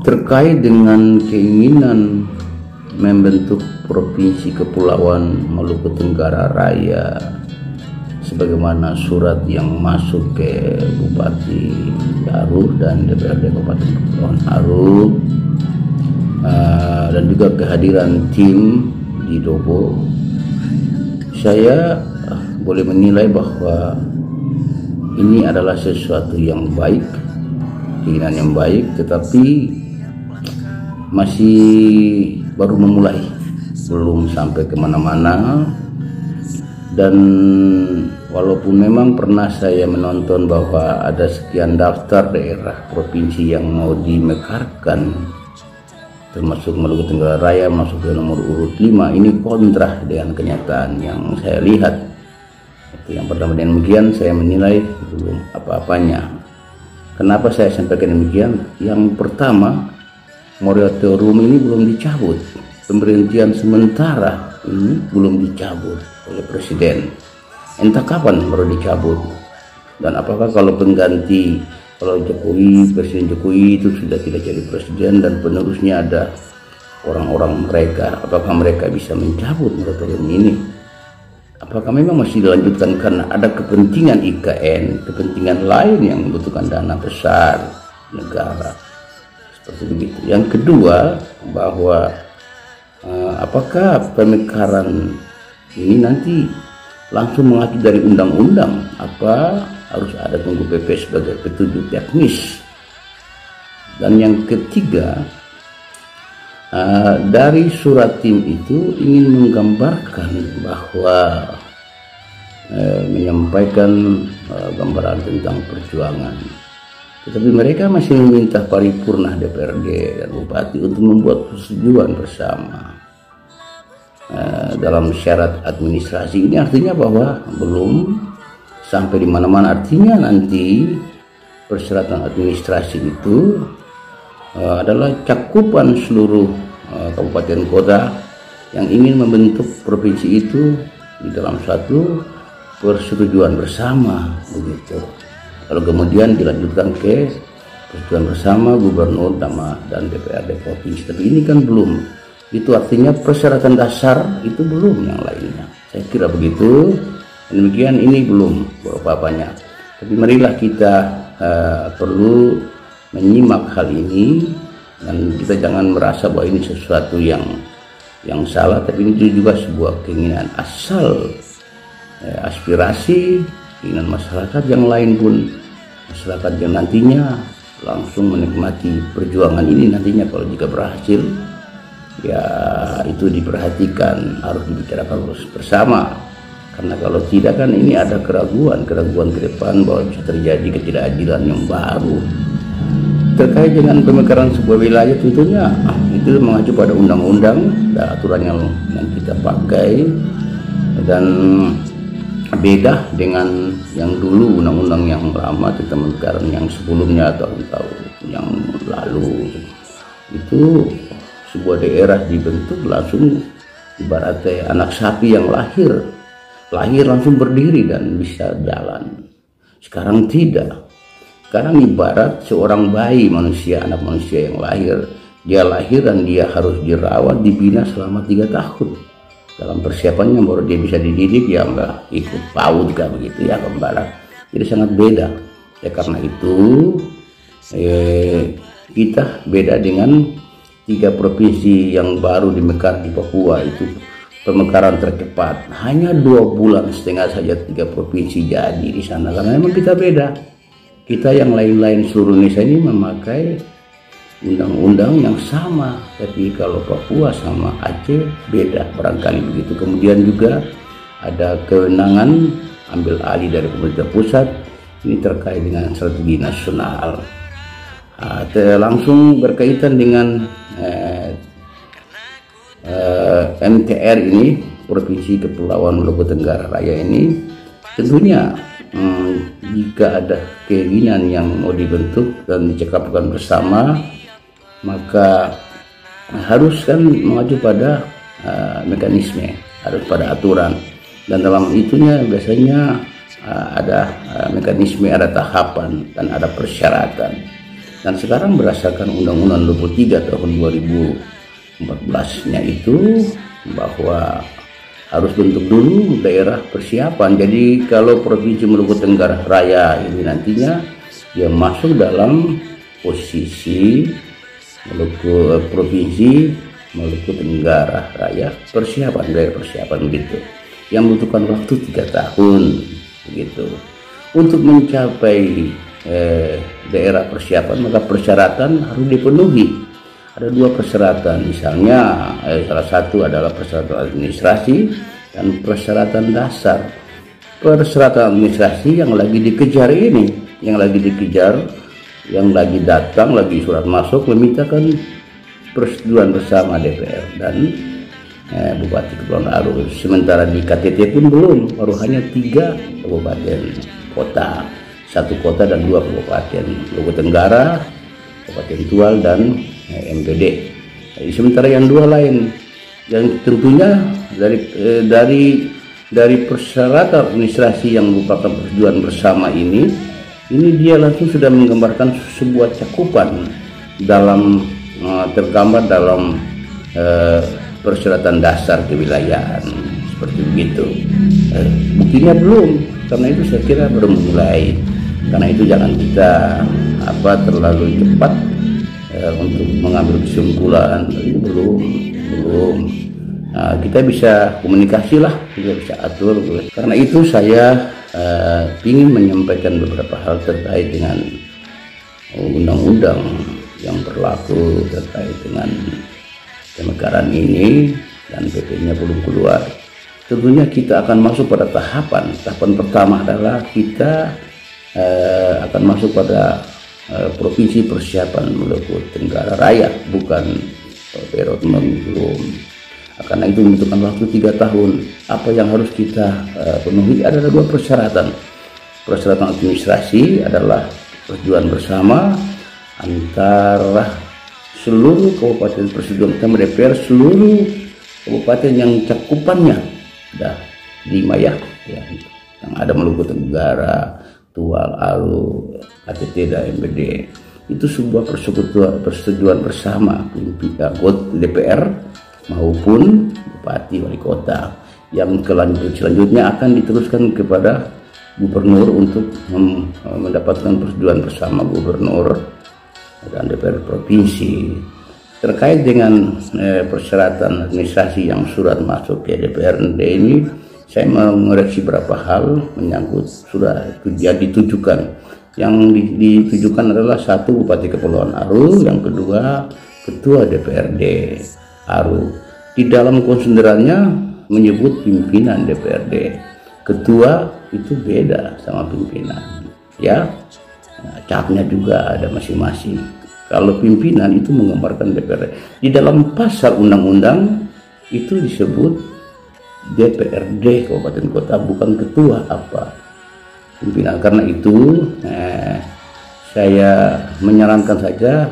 Terkait dengan keinginan membentuk Provinsi Kepulauan Maluku Tenggara Raya sebagaimana surat yang masuk ke Bupati Aru dan DPRD Kabupaten Kepulauan Aru dan juga kehadiran tim di Dobo, saya boleh menilai bahwa ini adalah sesuatu yang baik, keinginan yang baik, tetapi masih baru memulai, belum sampai kemana-mana. Dan walaupun memang pernah saya menonton bahwa ada sekian daftar daerah provinsi yang mau dimekarkan, termasuk Maluku Tenggara Raya masuk ke nomor urut 5, ini kontra dengan kenyataan yang saya lihat. Itu yang pertama. Dan demikian saya menilai belum apa-apanya. Kenapa saya sampaikan demikian? Yang pertama, moratorium ini belum dicabut, pemberhentian sementara ini belum dicabut oleh Presiden. Entah kapan baru dicabut, dan apakah kalau pengganti, kalau Jokowi, Presiden Jokowi itu sudah tidak jadi presiden dan penerusnya ada orang-orang mereka, apakah mereka bisa mencabut moratorium ini? Apakah memang masih dilanjutkan karena ada kepentingan IKN, kepentingan lain yang membutuhkan dana besar negara? Seperti begitu. Yang kedua, bahwa apakah pemekaran ini nanti langsung mengacu dari undang-undang, apa harus ada tunggu PP sebagai petunjuk teknis? Dan yang ketiga, dari surat tim itu ingin menggambarkan bahwa menyampaikan gambaran tentang perjuangan. Tetapi mereka masih meminta paripurna DPRD dan Bupati untuk membuat persetujuan bersama dalam syarat administrasi. Ini artinya bahwa belum sampai di mana-mana. Artinya nanti persyaratan administrasi itu adalah cakupan seluruh kabupaten kota yang ingin membentuk provinsi itu di dalam satu persetujuan bersama, begitu. Lalu kemudian dilanjutkan ke persetujuan bersama gubernur dan DPRD provinsi. Tapi ini kan belum. Itu artinya persyaratan dasar itu belum yang lainnya. Saya kira begitu. Demikian ini belum apa-apanya. Tapi marilah kita perlu menyimak hal ini, dan kita jangan merasa bahwa ini sesuatu yang salah. Tapi ini juga sebuah keinginan asal, aspirasi, keinginan masyarakat yang lain pun, masyarakat yang nantinya langsung menikmati perjuangan ini nantinya kalau jika berhasil, ya itu diperhatikan, harus dibicarakan bersama. Karena kalau tidak kan ini ada keraguan ke depan bahwa bisa terjadi ketidakadilan yang baru. Terkait dengan pemekaran sebuah wilayah, tentunya itu mengacu pada undang-undang dan aturan yang kita pakai, dan beda dengan yang dulu undang-undang yang lama tentang pemekaran yang sebelumnya atau tahun yang lalu. Itu sebuah daerah dibentuk langsung ibaratnya anak sapi yang lahir langsung berdiri dan bisa jalan. Sekarang tidak. Sekarang ibarat seorang bayi manusia, anak manusia yang lahir, dia lahir dan dia harus dirawat, dibina selama 3 tahun. Dalam persiapannya baru dia bisa dididik, ya enggak ikut PAUD kah begitu ya kembali. Jadi sangat beda. Ya karena itu kita beda dengan 3 provinsi yang baru dimekar di Papua. Itu pemekaran tercepat, hanya 2,5 bulan saja 3 provinsi jadi di sana. Karena memang kita beda. Kita yang lain-lain seluruh Indonesia ini memakai undang-undang yang sama, tapi kalau Papua sama Aceh beda barangkali begitu. Kemudian juga ada kewenangan ambil alih dari pemerintah pusat, ini terkait dengan strategi nasional. Langsung berkaitan dengan MTR ini, Provinsi Kepulauan Maluku Tenggara Raya ini, tentunya jika ada keinginan yang mau dibentuk dan dicekapkan bersama, maka harus kan mengacu pada mekanisme, harus pada aturan, dan dalam itunya biasanya ada mekanisme, ada tahapan dan ada persyaratan. Dan sekarang berdasarkan Undang-Undang 23 tahun 2014-nya itu bahwa harus bentuk dulu daerah persiapan. Jadi kalau Provinsi Maluku Tenggara Raya ini nantinya dia masuk dalam posisi Provinsi Maluku Tenggara Raya persiapan, daerah persiapan begitu, yang membutuhkan waktu 3 tahun begitu. Untuk mencapai daerah persiapan maka persyaratan harus dipenuhi. Ada 2 persyaratan, misalnya salah satu adalah persyaratan administrasi dan persyaratan dasar. Persyaratan administrasi yang lagi dikejar ini, yang lagi datang lagi surat masuk memintakan persetujuan bersama DPR dan Bupati Kepulauan Aru. Sementara di KTT pun belum, baru hanya 3 kabupaten kota, 1 kota dan 2 kabupaten, Maluku Tenggara, Kabupaten Tual dan MPD. Jadi, sementara yang 2 lain yang tentunya dari persyaratan administrasi yang merupakan persetujuan bersama ini dia langsung sudah menggambarkan sebuah cakupan dalam tergambar dalam persyaratan dasar kewilayahan seperti begitu. Buktinya belum, karena itu saya kira belum mulai. Karena itu jangan kita terlalu cepat untuk mengambil kesimpulan. Ini belum. Kita bisa komunikasi lah, kita bisa atur. Karena itu saya ingin menyampaikan beberapa hal terkait dengan undang-undang yang berlaku terkait dengan pemekaran ini, dan PP-nya belum keluar. Tentunya kita akan masuk pada tahapan pertama adalah kita akan masuk pada provinsi persiapan Maluku Tenggara Raya, bukan periode belum. Karena itu membutuhkan waktu 3 tahun. Apa yang harus kita penuhi adalah 2 persyaratan. Persyaratan administrasi adalah persetujuan bersama antara seluruh kabupaten persetujuan bersama DPR, seluruh kabupaten yang cakupannya sudah 5 ya, yang ada Maluku Tenggara, Tual, Aru, KTT dan MPD. Itu sebuah persetujuan bersama DPR maupun bupati wali kota, yang selanjutnya akan diteruskan kepada gubernur untuk mendapatkan persetujuan bersama gubernur dan DPR provinsi. Terkait dengan persyaratan administrasi yang surat masuk ke DPRD ini, saya mengoreksi beberapa hal menyangkut sudah ditujukan. Yang ditujukan adalah 1 Bupati Kepulauan Aru, yang kedua Ketua DPRD Aru. Di dalam konsiderannya menyebut pimpinan DPRD. Ketua itu beda sama pimpinan, ya. Capnya juga ada masing-masing. Kalau pimpinan itu menggambarkan DPRD. Di dalam pasal undang-undang itu disebut DPRD kabupaten kota, bukan ketua pimpinan. Karena itu saya menyarankan saja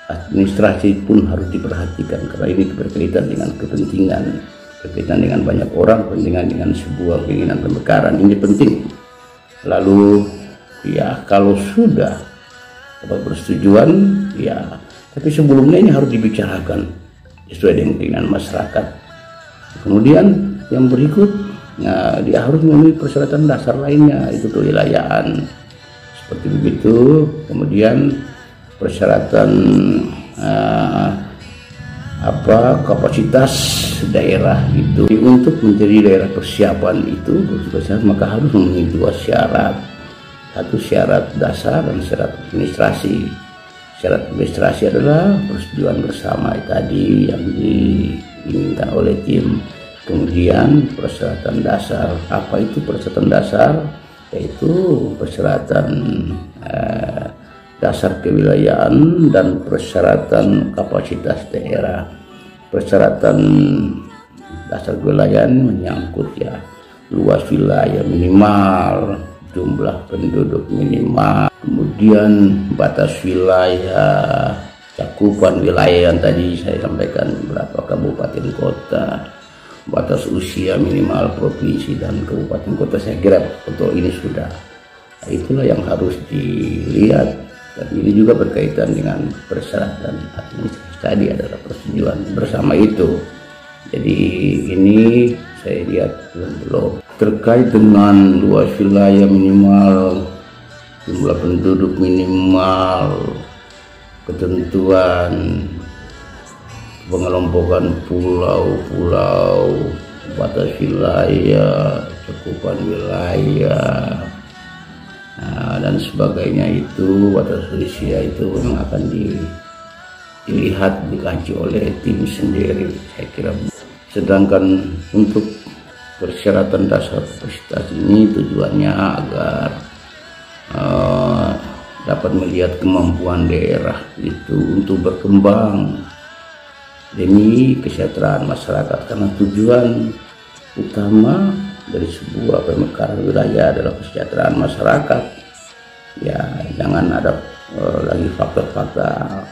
administrasi pun harus diperhatikan, karena ini berkaitan dengan kepentingan, berkaitan dengan banyak orang, kepentingan dengan sebuah keinginan pemekaran, ini penting. Lalu ya kalau sudah dapat persetujuan ya, tapi sebelumnya ini harus dibicarakan sesuai dengan keinginan masyarakat. Kemudian yang berikut, dia harus memenuhi persyaratan dasar lainnya, itu kewilayahan seperti begitu. Kemudian persyaratan kapasitas daerah itu untuk menjadi daerah persiapan itu maka harus memenuhi 2 syarat. 1 syarat dasar dan syarat administrasi. Syarat administrasi adalah persetujuan bersama tadi yang diinginkan oleh tim. Kemudian persyaratan dasar, apa itu persyaratan dasar? Yaitu persyaratan dasar kewilayahan dan persyaratan kapasitas daerah. Persyaratan dasar kewilayahan menyangkut ya luas wilayah minimal, jumlah penduduk minimal, kemudian batas wilayah, cakupan wilayah yang tadi saya sampaikan berapa kabupaten kota, batas usia minimal provinsi dan kabupaten kota. Saya kira untuk ini sudah, itulah yang harus dilihat Dan ini juga berkaitan dengan persyaratan administrasi tadi adalah persetujuan bersama itu. Jadi ini saya lihat belum terkait dengan luas wilayah minimal, jumlah penduduk minimal, ketentuan pengelompokan pulau-pulau, batas wilayah, cakupan wilayah, dan sebagainya, itu batas usia itu memang akan dilihat, dikaji oleh tim sendiri, saya kira. Sedangkan untuk persyaratan dasar kapasitas ini tujuannya agar dapat melihat kemampuan daerah itu untuk berkembang demi kesejahteraan masyarakat, karena tujuan utama dari sebuah pemekaran wilayah adalah kesejahteraan masyarakat. Ya, jangan ada lagi faktor-faktor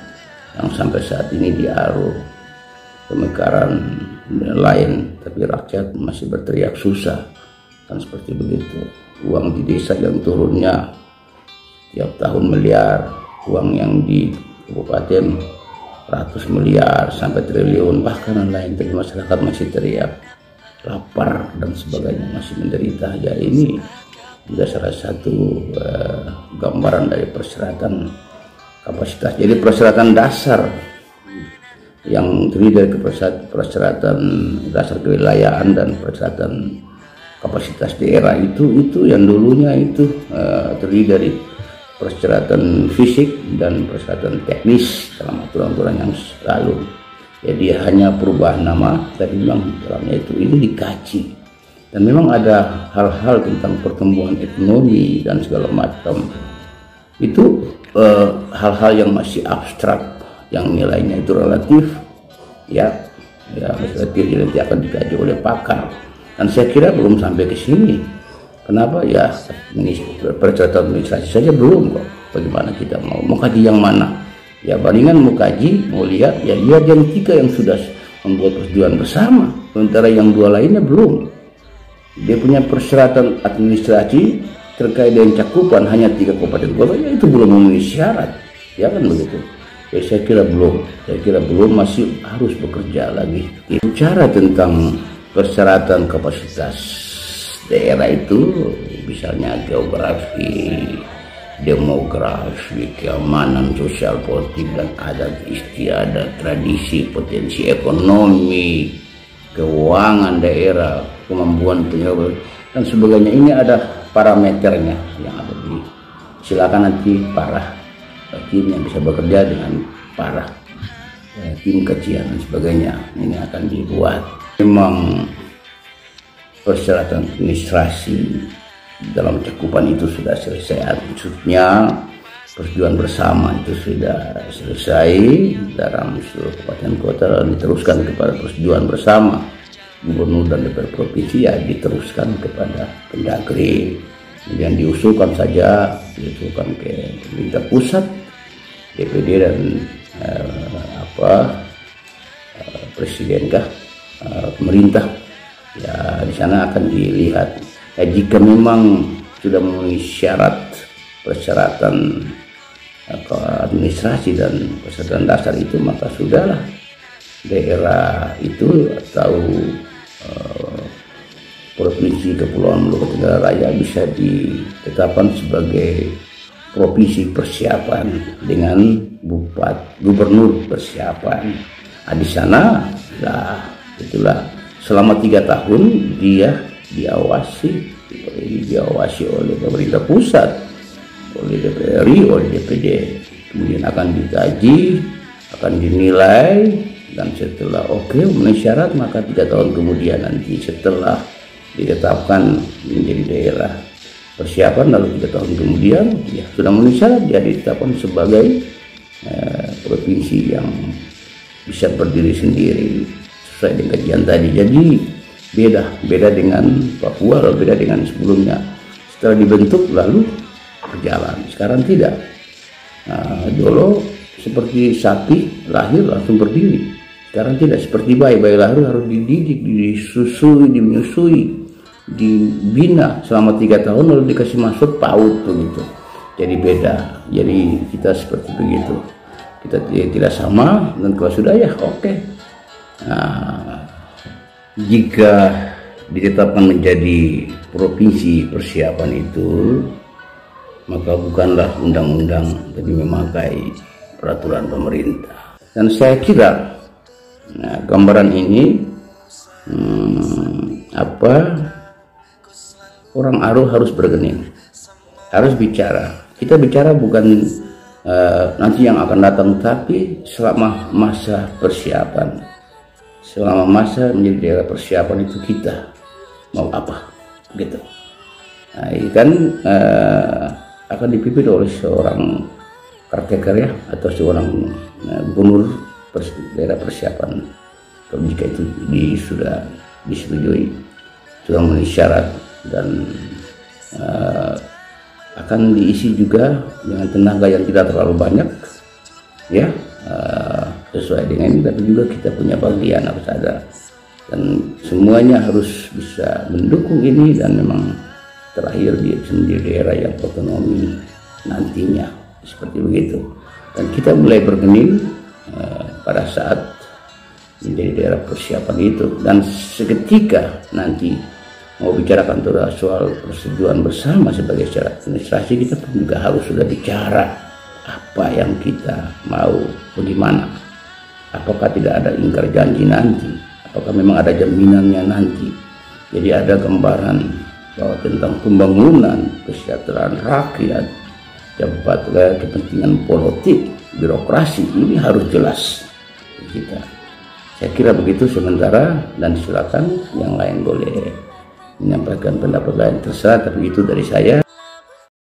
yang sampai saat ini diaruh pemekaran lain, tapi rakyat masih berteriak susah, kan seperti begitu. Uang di desa yang turunnya tiap tahun miliar, uang yang di kabupaten ratus miliar sampai triliun bahkan lain, tapi masyarakat masih teriak lapar dan sebagainya, masih menderita. Ya, ini juga salah satu gambaran dari persyaratan kapasitas. Jadi persyaratan dasar yang terdiri dari persyaratan dasar kewilayahan dan persyaratan kapasitas daerah itu yang dulunya itu terdiri dari persyaratan fisik dan persyaratan teknis dalam aturan-aturan yang lalu. Jadi hanya perubahan nama, tapi memang dalamnya itu dikaji. Dan memang ada hal-hal tentang pertumbuhan ekonomi dan segala macam. Itu hal-hal yang masih abstrak, yang nilainya itu relatif, ya relatif, nanti akan dikaji oleh pakar. Dan saya kira belum sampai ke sini. Kenapa? Ya, persyaratan administrasi saja belum kok. Bagaimana kita mau kaji yang mana? Ya, bandingan mau kaji, mau lihat, ya lihat yang 3 yang sudah membuat persetujuan bersama. Sementara yang 2 lainnya belum. Dia punya persyaratan administrasi terkait dengan cakupan hanya 3 kabupaten kota, ya itu belum memenuhi syarat. Ya kan begitu. Ya, saya kira belum, masih harus bekerja lagi. Bicara tentang persyaratan kapasitas daerah itu, misalnya geografi, demografi, keamanan sosial, politik dan adat istiadat, tradisi, potensi ekonomi, keuangan daerah, kemampuan penyelenggaraan dan sebagainya. Ini ada parameternya yang ada di. Silakan nanti para tim yang bisa bekerja dengan para tim kajian dan sebagainya, ini akan dibuat. Memang persyaratan administrasi dalam cakupan itu sudah selesai, maksudnya persetujuan bersama itu sudah selesai dalam seluruh kabupaten kota, diteruskan kepada persetujuan bersama gubernur dan DPR provinsi, ya diteruskan kepada Pendagri, yang diusulkan saja, diusulkan ke pemerintah pusat, DPD dan presiden pemerintah. Ya, di sana akan dilihat. Ya, jika memang sudah memenuhi syarat persyaratan administrasi dan persyaratan dasar itu, maka sudahlah daerah itu atau provinsi Kepulauan Maluku Tenggara Raya bisa ditetapkan sebagai provinsi persiapan dengan gubernur persiapan. Nah, di sana lah itulah selama 3 tahun dia diawasi oleh pemerintah pusat, oleh DPR RI, oleh DPD. Kemudian akan dikaji, akan dinilai, dan setelah memenuhi syarat, maka 3 tahun kemudian nanti setelah ditetapkan menjadi daerah persiapan, lalu 3 tahun kemudian ya sudah memenuhi syarat, dia ditetapkan sebagai provinsi yang bisa berdiri sendiri sesuai dengan kajian tadi. Jadi beda dengan Papua, beda dengan sebelumnya. Setelah dibentuk lalu berjalan, sekarang tidak. Nah, dulu seperti sapi lahir langsung berdiri, sekarang tidak. Seperti bayi lahir harus dididik, disusui, dimenyusui, dibina selama 3 tahun, lalu dikasih masuk PAUD begitu. jadi beda. Jadi kita seperti begitu, kita tidak sama, dan kalau sudah ya oke. Nah, jika ditetapkan menjadi provinsi persiapan itu, maka bukanlah undang-undang, tapi memakai peraturan pemerintah. Dan saya kira gambaran ini orang Aru harus bergening, harus bicara. Kita bicara bukan nanti yang akan datang, tapi selama masa persiapan, selama masa menjadi daerah persiapan itu kita mau apa, gitu. Nah, ini kan akan dipimpin oleh seorang caretaker ya, atau seorang gubernur daerah persiapan. Kalau jika itu sudah disetujui, sudah memenuhi syarat, dan akan diisi juga dengan tenaga yang tidak terlalu banyak ya, sesuai dengan ini, tapi juga kita punya bagian harus ada, dan semuanya harus bisa mendukung ini, dan memang terakhir dia menjadi daerah yang otonomi nantinya, seperti begitu. Dan kita mulai bergening pada saat menjadi daerah persiapan itu, dan seketika nanti mau bicarakan soal persetujuan bersama sebagai syarat administrasi, kita pun juga harus sudah bicara apa yang kita mau, bagaimana, apakah tidak ada ingkar janji nanti, apakah memang ada jaminannya nanti. Jadi ada gambaran bahwa tentang pembangunan kesejahteraan rakyat, jabatan kepentingan politik, birokrasi, ini harus jelas kita. Saya kira begitu sementara, dan silakan yang lain boleh menyampaikan pendapat lain, terserah, tapi itu dari saya.